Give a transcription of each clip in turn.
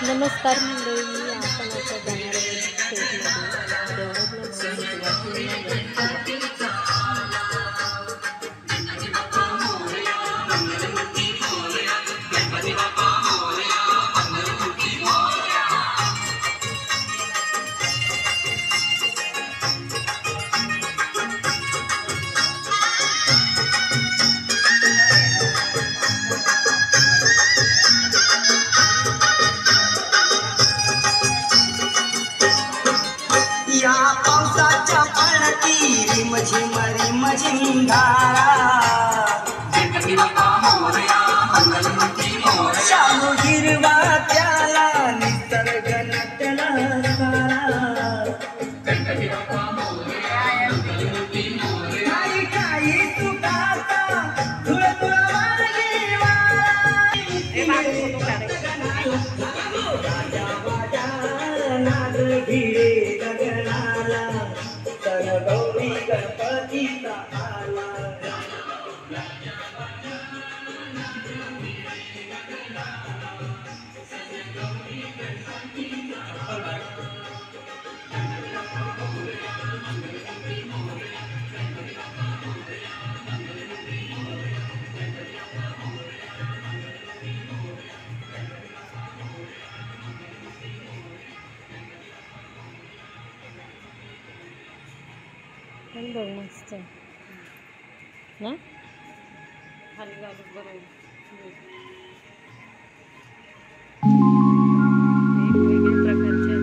नमस्कार मंडळी, आपण आता जाणार आहोत स्टेजमध्ये डेव्हलपमेंट सोसायटी या पावसाच्या पडती रिमझिम रिमझिम धारा शालू हिरवा त्याला निसर्ग नटला काही काही तुकाचा धुळ धुळ वारगी नाग भिडे गगनाला सण गौरी गणपतीचा आला पण बघ मस्त ना खाली घालू बरोबर वेगवेगळ्या प्रकारचे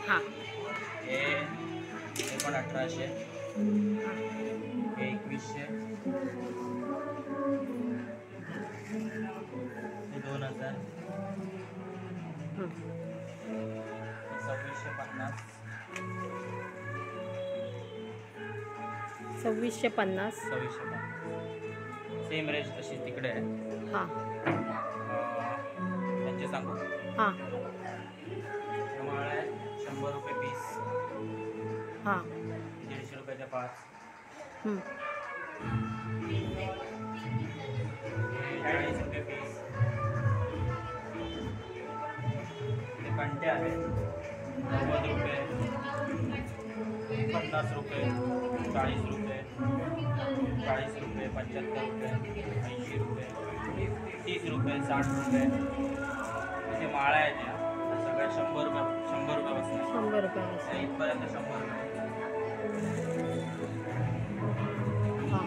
हाँ हे 1800 हे 2100 हे 2000 2650 सेम रेंज अशी तिकडे आहे. हाँ त्यांचे सांगू हाँ माळा 100 रुपये पीस, हाँ 150 रुपयाच्या 5, 40 रुपये पीस. ते कंटे आहेत 90 रुपये, 50 रुपये, 40 रुपये, 40 रुपये, 75 रुपये, 80 रुपये, 30 रुपये, 60 रुपये. इथे माळा आहेत या सगळ्या 100 रुपयापासून 100 रुपये इथपर्यंत 100 रुपये. हाँ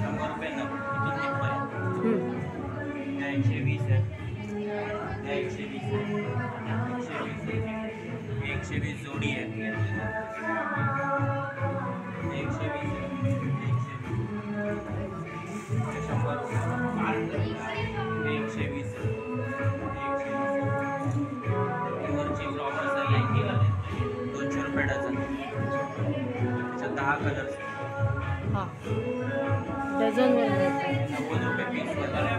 100 रुपये इथून तिथपर्यंत. त्या 120 आहे, त्या 120 आहे, 120 जोडी आहे, 120 आहे, 100 रुपये, 120 वरची फ्लॉवर्स आहे, लेंगिल आहे 200 रुपये डझन. त्याच्यात 10 कलर्स. हाँ डझनवर मिळतात. 90 रुपये पीस वगैरे.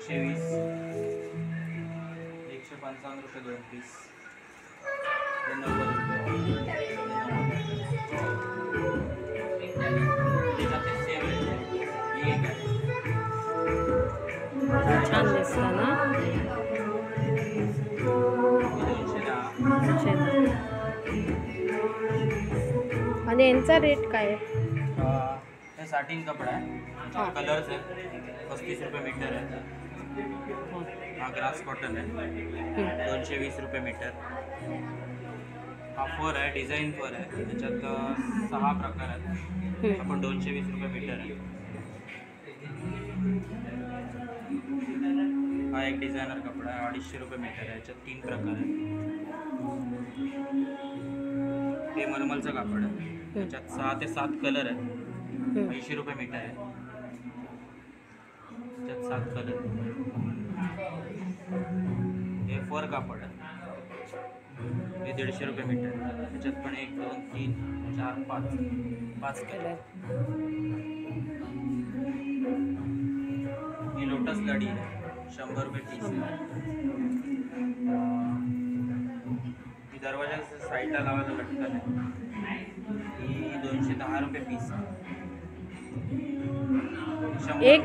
सेम 120 155 रुपये 2 पीस, 90 रुपये. त्याच्यात सेम एक आहे. छान दिसतं ना. 210. आणि यांचा रेट काय आहे? हे साटिन कपडा आहे, कलर्स आहे, 35 रुपये मीटर आहे. हा ग्रास कॉटन आहे, 220 रुपये मीटर. हा फर आहे, डिझाईन फर आहे, त्याच्यात 6 प्रकार आहेत. आपण 220 रुपये मीटर मीटर आहे. हा एक डिझायनर कपडा आहे, 250 रुपये मीटर आहे. याच्यात 3 प्रकार आहेत. हे मलमलचं कापड आहे. त्याच्यात 6 ते 7 कलर आहेत. 80 रुपये मीटर आहे. त्याच्यात 7 कलर. हे फर कापड आहे. हे 150 रुपये मीटर. त्याच्यात पण 1 2 3 4 5 कलर. ही लोटस लढी आहे, 100 रुपये पीस आहे. ही दरवाजाच्या साईडला लावायला लटकन आहे. ही 210 रुपये पीस आहे. 1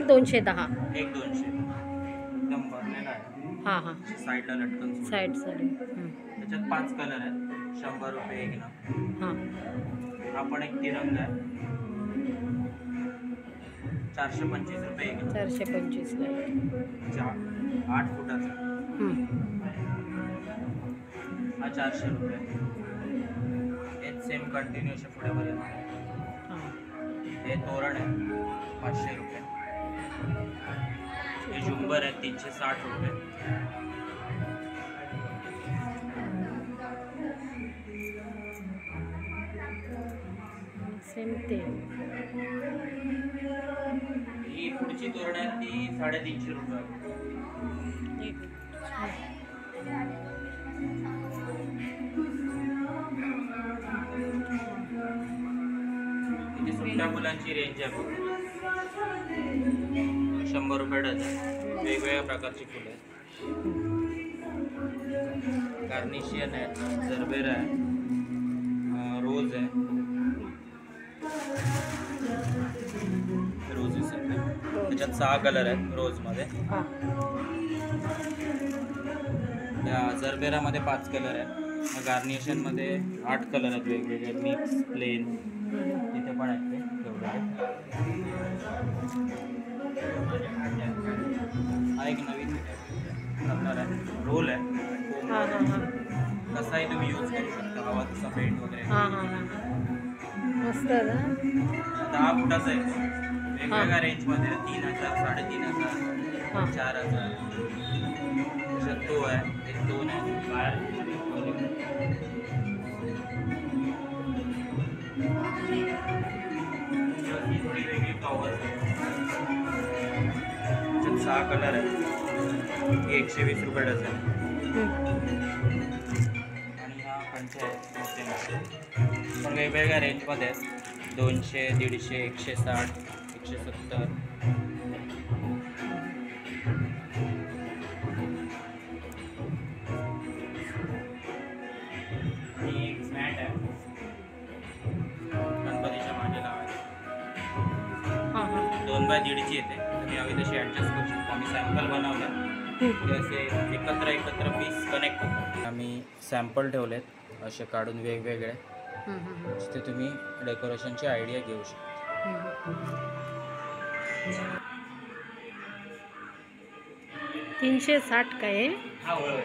210. 1 200 एकदम भरलेला आहे. हां हां. साईडला लटकन सोडून. Side side. त्याच्यात 5 कलर आहेत. 100 रुपये एक ना. हां. हा पण एक तिरंगा आहे, 425 रुपये एक ना. 425 ला. 8 फुटाचा. हा 400 रुपये. हेच सेम कंटिन्यू अशा पुढे पर्यंत. हे तोरण आहे, 500 रुपये. हे झुंबर आहे, 360 रुपये. सेम ते. ही पुढची तोरण आहे, ती 350 रुपये. इथे सुट्ट्या फुलांची रेंज आहे बघ. 100 रुपये डझन. वेगवेगळ्या प्रकारची फुलं आहेत. गार्निशियन आहे, जरबेरा आहे, रोज आहे. रोजेस आहेत. त्याच्यात 6 कलर आहेत रोजमध्ये. हां. त्या जरबेरामध्ये 5 कलर आहेत. गार्निशनमध्ये 8 कलर आहेत वेगवेगळे, मिक्स प्लेन. तिथे पण आहेत ते तेवढे. हा एक नवीन प्रकार आहे, रोल आहे. हां हां हां. कसाही तुम्ही यूज करू शकता, हवा तसा पेंट वगैरे. हां हां हां. मस्त ना. 10 फुटाचा आहे. वेगवेगळ्या रेंजमध्ये 3000, 3500, हां. 4000. त्याच्यात तो आहे, एक 2 आहे. बाहेर थोडी वेगळी कवर्स आहे. त्याच्यात 6 कलर आहेत. 120 रुपये डझन. आणि हा पंच आहे, मोठे पण वेगवेगळ्या रेंजमध्ये आहेत. 200, 150, 160, 170. ही एक मॅट आहे, गणपतीच्या मागे लावायची. हां हां. 2 बाय 1.5 येते. तुम्ही हवी तशी ॲडजस्ट करू शकता. आम्ही सॅम्पल बनवलं, ते असे एकत्र पीस कनेक्ट करतो. आम्ही सॅम्पल ठेवलेत असे काढून वेगवेगळे, जिथे तुम्ही डेकोरेशनची आयडिया घेऊ शकता. 360 काय आहे? हा होय.